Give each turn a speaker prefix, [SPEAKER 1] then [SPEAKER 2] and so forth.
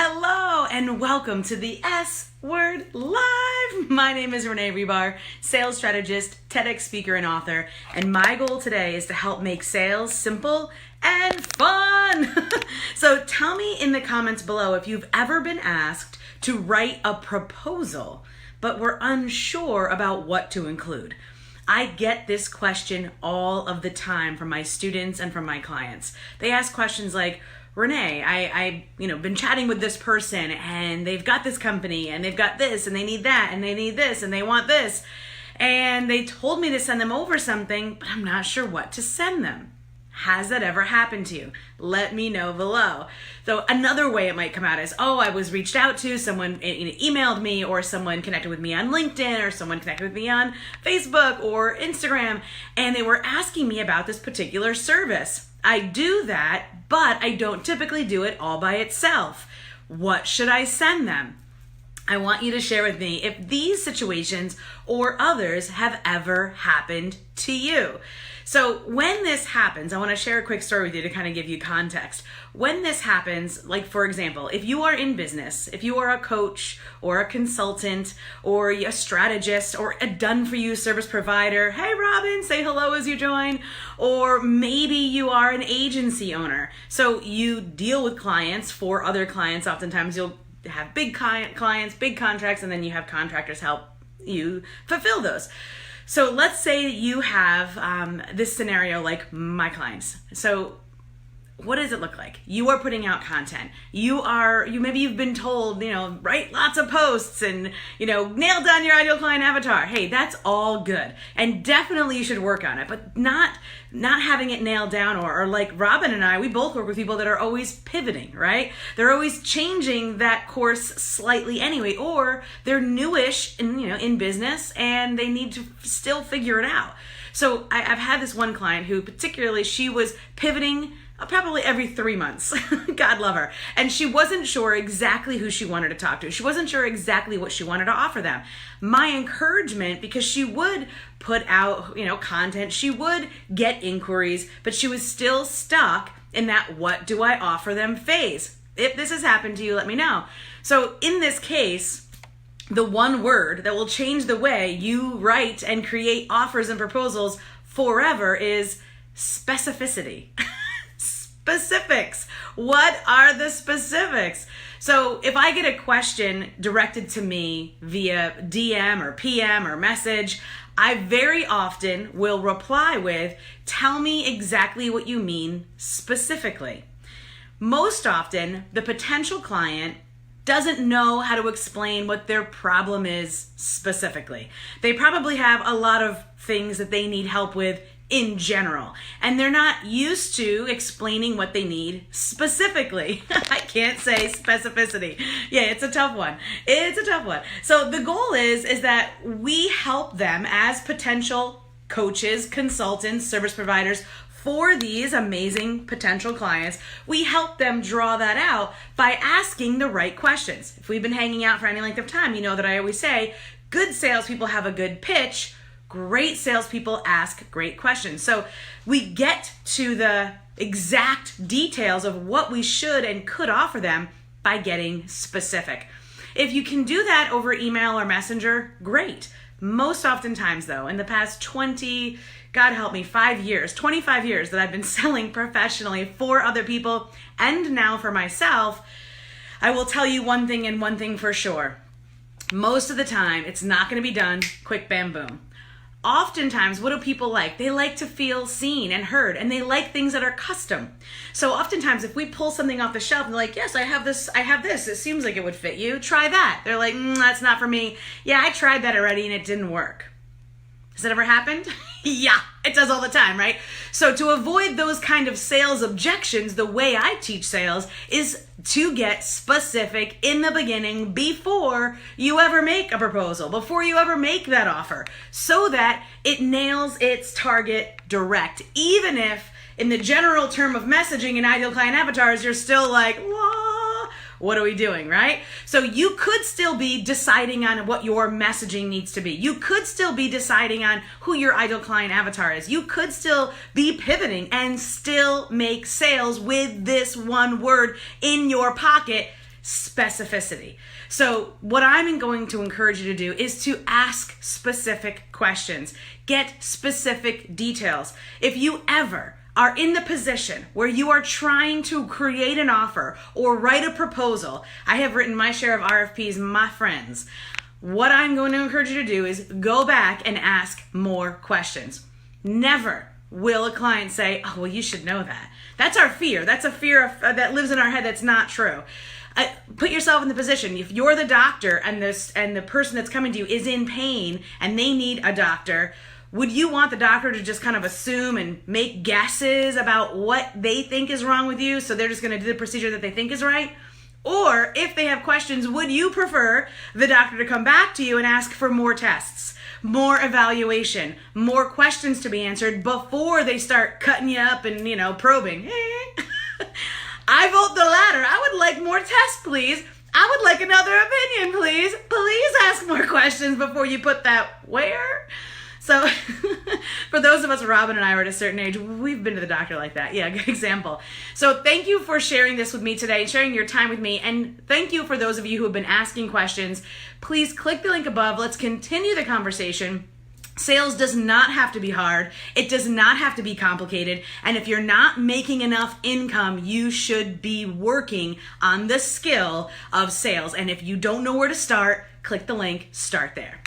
[SPEAKER 1] Hello and welcome to the S Word Live. My name is Renee Rebar, sales strategist, TEDx speaker, and author. And my goal today is to help make sales simple and fun. So tell me in the comments below if you've ever been asked to write a proposal, but were unsure about what to include. I get this question all of the time from my students and from my clients. They ask questions like, Renee, I been chatting with this person and they've got this company and they've got this and they need that and they need this and they want this. And they told me to send them over something, but I'm not sure what to send them. Has that ever happened to you? Let me know below. So another way it might come out is, I was reached out to, someone emailed me, or someone connected with me on LinkedIn, or someone connected with me on Facebook or Instagram, and they were asking me about this particular service. I do that, but I don't typically do it all by itself. What should I send them? I want you to share with me if these situations or others have ever happened to you. So when this happens, I want to share a quick story with you to kind of give you context. When this happens, like for example, if you are in business, if you are a coach or a consultant or a strategist or a done-for-you service provider, hey Robin, say hello as you join, or maybe you are an agency owner. So you deal with clients for other clients. Oftentimes you'll have big clients, big contracts, and then you have contractors help you fulfill those. So let's say you have this scenario like my clients. So what does it look like? You are putting out content. Maybe you've been told, write lots of posts and, nail down your ideal client avatar. Hey, that's all good. And definitely you should work on it, but not having it nailed down or like Robin and I, we both work with people that are always pivoting, right? They're always changing that course slightly anyway, or they're newish in business and they need to still figure it out. So I've had this one client who particularly, she was pivoting probably every 3 months. God love her. And she wasn't sure exactly who she wanted to talk to. She wasn't sure exactly what she wanted to offer them. My encouragement, because she would put out, content, she would get inquiries, but she was still stuck in that what do I offer them phase. If this has happened to you, let me know. So in this case, the one word that will change the way you write and create offers and proposals forever is specificity. Specifics. What are the specifics? So if I get a question directed to me via DM or PM or message, I very often will reply with, tell me exactly what you mean specifically. Most often, the potential client doesn't know how to explain what their problem is specifically. They probably have a lot of things that they need help with in general, and they're not used to explaining what they need specifically. I can't say specificity. Yeah, it's a tough one. So the goal is that we help them as potential coaches, consultants, service providers for these amazing potential clients. We help them draw that out by asking the right questions. If we've been hanging out for any length of time, you know that I always say, good salespeople have a good pitch. Great salespeople ask great questions. So we get to the exact details of what we should and could offer them by getting specific. If you can do that over email or messenger, great. Most oftentimes though, in the past 25 years that I've been selling professionally for other people and now for myself, I will tell you one thing and one thing for sure. Most of the time, it's not going to be done quick, bam, boom. Oftentimes, what do people like? They like to feel seen and heard, and they like things that are custom. So oftentimes, if we pull something off the shelf and they're like, yes, I have this, it seems like it would fit you, try that. They're like, that's not for me. Yeah, I tried that already and it didn't work. Has that ever happened? Yeah, it does all the time, right? So to avoid those kind of sales objections, the way I teach sales is to get specific in the beginning before you ever make a proposal, before you ever make that offer, so that it nails its target direct. Even if in the general term of messaging and ideal client avatars, you're still like, what are we doing, right? So you could still be deciding on what your messaging needs to be. You could still be deciding on who your ideal client avatar is. You could still be pivoting and still make sales with this one word in your pocket specificity. So what I'm going to encourage you to do is to ask specific questions. Get specific details. If you ever are in the position where you are trying to create an offer or write a proposal, I have written my share of RFPs, my friends. What I'm going to encourage you to do is go back and ask more questions. Never will a client say, oh, well, you should know that. That's our fear. That's a fear that lives in our head that's not true. Put yourself in the position. If you're the doctor and the person that's coming to you is in pain and they need a doctor, would you want the doctor to just kind of assume and make guesses about what they think is wrong with you, so they're just going to do the procedure that they think is right? Or if they have questions, would you prefer the doctor to come back to you and ask for more tests, more evaluation, more questions to be answered before they start cutting you up and, probing? I vote the latter. I would like more tests, please. I would like another opinion, please. Please ask more questions before you put that where. So for those of us, Robin and I, are at a certain age, we've been to the doctor like that. Yeah, good example. So thank you for sharing this with me today, sharing your time with me. And thank you for those of you who have been asking questions. Please click the link above. Let's continue the conversation. Sales does not have to be hard. It does not have to be complicated. And if you're not making enough income, you should be working on the skill of sales. And if you don't know where to start, click the link, start there.